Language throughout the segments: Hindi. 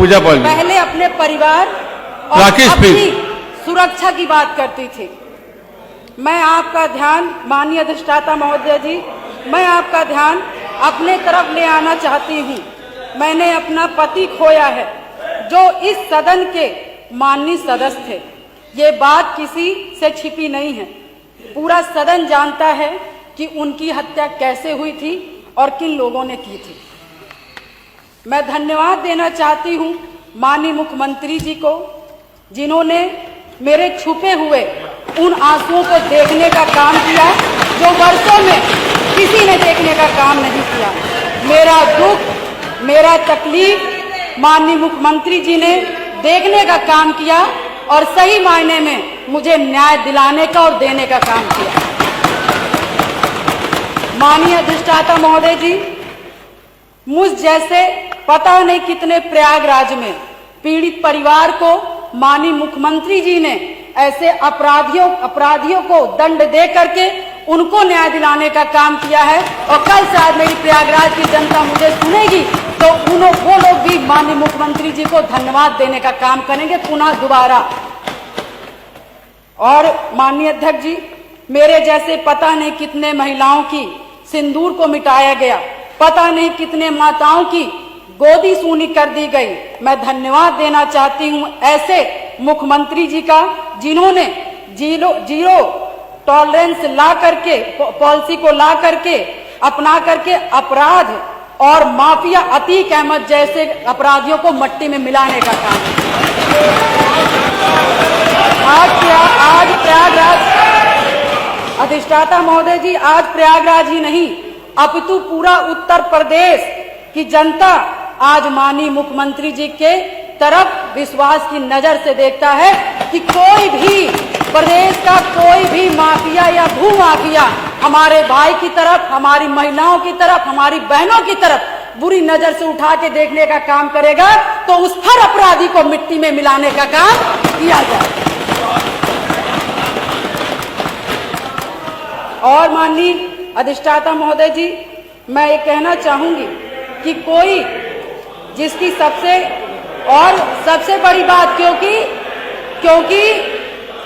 पूजा पाल पहले अपने परिवार और अपनी सुरक्षा की बात करती थी। मैं आपका ध्यान, माननीय अधिष्ठाता महोदय जी, मैं आपका ध्यान अपने तरफ ले आना चाहती हूँ। मैंने अपना पति खोया है जो इस सदन के माननीय सदस्य थे। ये बात किसी से छिपी नहीं है, पूरा सदन जानता है कि उनकी हत्या कैसे हुई थी और किन लोगों ने की थी। मैं धन्यवाद देना चाहती हूँ माननीय मुख्यमंत्री जी को, जिन्होंने मेरे छुपे हुए उन आंसुओं को देखने का काम किया जो वर्षों में किसी ने देखने का काम नहीं किया। मेरा दुख, मेरा तकलीफ माननीय मुख्यमंत्री जी ने देखने का काम किया और सही मायने में मुझे न्याय दिलाने का और देने का काम किया। माननीय अधिष्ठाता महोदय जी, मुझ जैसे पता नहीं कितने प्रयागराज में पीड़ित परिवार को माननीय मुख्यमंत्री जी ने ऐसे अपराधियों को दंड दे करके उनको न्याय दिलाने का काम किया है। और कल शायद मेरी प्रयागराज की जनता मुझे सुनेगी तो वो लोग भी माननीय मुख्यमंत्री जी को धन्यवाद देने का काम करेंगे पुनः दोबारा। और माननीय अध्यक्ष जी, मेरे जैसे पता नहीं कितने महिलाओं की सिंदूर को मिटाया गया, पता नहीं कितने माताओं की गोदी सूनी कर दी गई। मैं धन्यवाद देना चाहती हूं ऐसे मुख्यमंत्री जी का, जिन्होंने जीरो टॉलरेंस ला करके, पॉलिसी को ला करके, अपना करके अपराध और माफिया अतीक अहमद जैसे अपराधियों को मट्टी में मिलाने का काम। आज प्रयागराज, अधिष्ठाता महोदय जी, आज प्रयागराज ही नहीं अपितु पूरा उत्तर प्रदेश की जनता आज माननीय मुख्यमंत्री जी के तरफ विश्वास की नजर से देखता है कि कोई भी प्रदेश का कोई भी माफिया या भूमाफिया हमारे भाई की तरफ, हमारी महिलाओं की तरफ, हमारी बहनों की तरफ बुरी नजर से उठा के देखने का काम करेगा तो उस हर अपराधी को मिट्टी में मिलाने का काम किया जाए। और माननीय अधिष्ठाता महोदय जी, मैं ये कहना चाहूंगी कि कोई जिसकी सबसे बड़ी बात, क्योंकि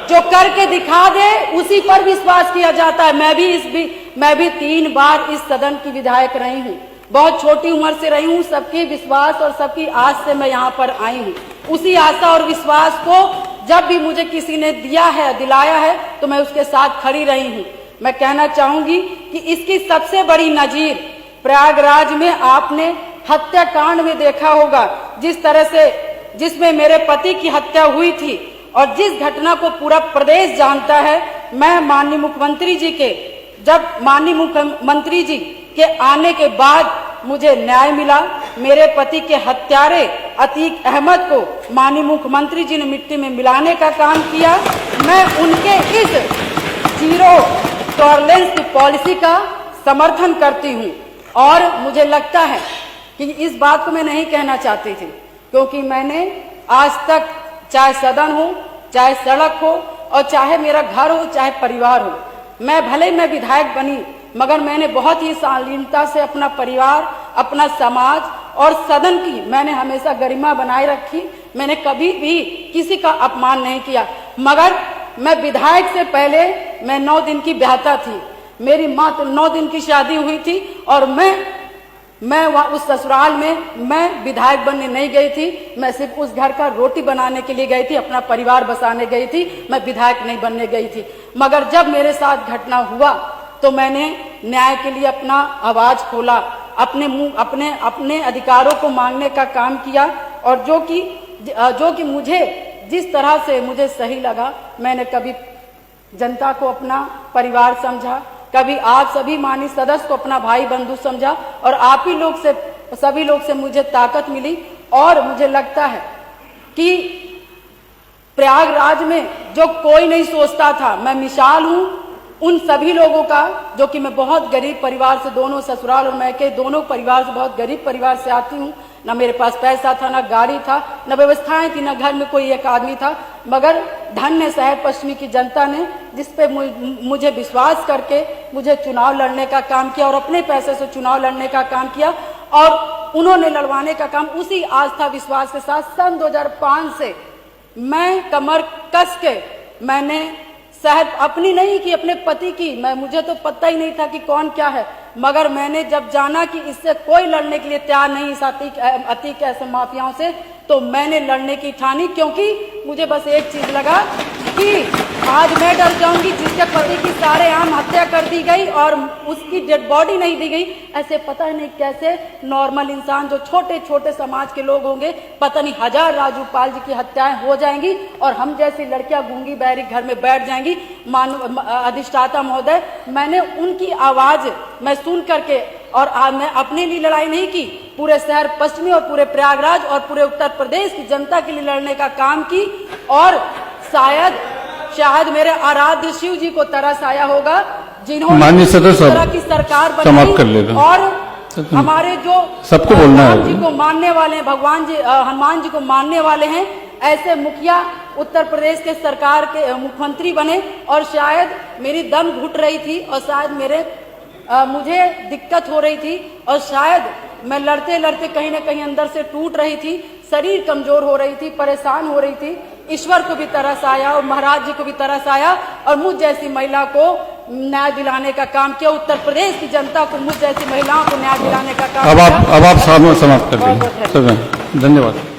जो करके दिखा दे उसी पर विश्वास किया जाता है। मैं भी 3 बार इस सदन की विधायक रही हूँ, बहुत छोटी उम्र से रही हूँ। सबके विश्वास और सबकी आस से मैं यहाँ पर आई हूँ। उसी आशा और विश्वास को जब भी मुझे किसी ने दिलाया है तो मैं उसके साथ खड़ी रही हूँ। मैं कहना चाहूंगी कि इसकी सबसे बड़ी नजीर प्रयागराज में आपने हत्याकांड में देखा होगा, जिस तरह से जिसमें मेरे पति की हत्या हुई थी और जिस घटना को पूरा प्रदेश जानता है। मैं माननीय मुख्यमंत्री जी के आने के बाद मुझे न्याय मिला। मेरे पति के हत्यारे अतीक अहमद को माननीय मुख्यमंत्री जी ने मिट्टी में मिलाने का काम किया। मैं उनके इस जीरो टॉलरेंस की पॉलिसी का समर्थन करती हूँ और मुझे लगता है कि इस बात को मैं नहीं कहना चाहती थी, क्योंकि मैंने आज तक चाहे सदन हो, चाहे सड़क हो और चाहे मेरा घर हो, चाहे परिवार हो, मैं विधायक बनी, मगर मैंने बहुत ही शालीनता से अपना परिवार, अपना समाज और सदन की मैंने हमेशा गरिमा बनाए रखी। मैंने कभी भी किसी का अपमान नहीं किया। मगर मैं विधायक से पहले मैं 9 दिन की ब्याहता थी। मेरी माँ तो 9 दिन की शादी हुई थी और मैं उस ससुराल में मैं विधायक बनने नहीं गई थी। मैं सिर्फ उस घर का रोटी बनाने के लिए गई थी, अपना परिवार बसाने गई थी। मैं विधायक नहीं बनने गई थी। मगर जब मेरे साथ घटना हुआ तो मैंने न्याय के लिए अपना आवाज खोला, अपने अधिकारों को मांगने का काम किया। और जो कि मुझे जिस तरह से मुझे सही लगा, मैंने कभी जनता को अपना परिवार समझा, कभी आप सभी माननीय सदस्य को अपना भाई बंधु समझा और आप ही लोग से, सभी लोग से मुझे ताकत मिली। और मुझे लगता है कि प्रयागराज में जो कोई नहीं सोचता था, मैं मिसाल हूँ उन सभी लोगों का, जो कि मैं बहुत गरीब परिवार से, दोनों ससुराल और मैके दोनों परिवार से, बहुत गरीब परिवार से आती हूँ। ना मेरे पास पैसा था, ना गाड़ी था, ना व्यवस्थाएं थी, ना घर में कोई एक आदमी था। मगर धन्य शहर पश्चिमी की जनता ने, जिस पे मुझे विश्वास करके मुझे चुनाव लड़ने का काम किया और अपने पैसे से चुनाव लड़ने का काम किया। और उन्होंने लड़वाने का काम उसी आस्था विश्वास के साथ सन 2005 से मैं कमर कस के मैंने शायद अपनी नहीं की, अपने पति की, मुझे तो पता ही नहीं था कि कौन क्या है, मगर मैंने जब जाना कि इससे कोई लड़ने के लिए तैयार नहीं इस अतीक ऐसे माफियाओं से, तो मैंने लड़ने की ठानी, क्योंकि मुझे बस एक चीज लगा कि आज मैं डर जाऊंगी जिसके पति की सारेआम हत्या कर दी गई और उसकी डेड बॉडी नहीं दी गई। ऐसे पता नहीं कैसे नॉर्मल इंसान जो छोटे छोटे समाज के लोग होंगे, पता नहीं हजार राजू पाल जी की हत्याएं हो जाएंगी और हम जैसी लड़कियां गूंगी बहरी घर में बैठ जाएंगी। अधिष्ठाता महोदय, मैंने उनकी आवाज मैं सुन करके और मैं अपने लिए लड़ाई नहीं की, पूरे शहर पश्चिमी और पूरे प्रयागराज और पूरे उत्तर प्रदेश की जनता के लिए लड़ने का काम की। और शायद मेरे आराध्य शिव जी को तरस आया होगा जिन्होंने इस तरह की सरकार बनाई और हमारे जो सबको बोलना है जी को मानने वाले हैं, भगवान जी हनुमान जी को मानने वाले हैं, ऐसे मुखिया उत्तर प्रदेश के सरकार के मुख्यमंत्री बने। और शायद मेरी दम घुट रही थी और शायद मुझे दिक्कत हो रही थी और शायद मैं लड़ते लड़ते कहीं ना कहीं अंदर से टूट रही थी, शरीर कमजोर हो रही थी, परेशान हो रही थी। ईश्वर को भी तरस आया और महाराज जी को भी तरस आया और मुझ जैसी महिला को न्याय दिलाने का काम किया, उत्तर प्रदेश की जनता को, मुझ जैसी महिलाओं को न्याय दिलाने का काम किया। अब आप समाप्त कर दीजिए। धन्यवाद।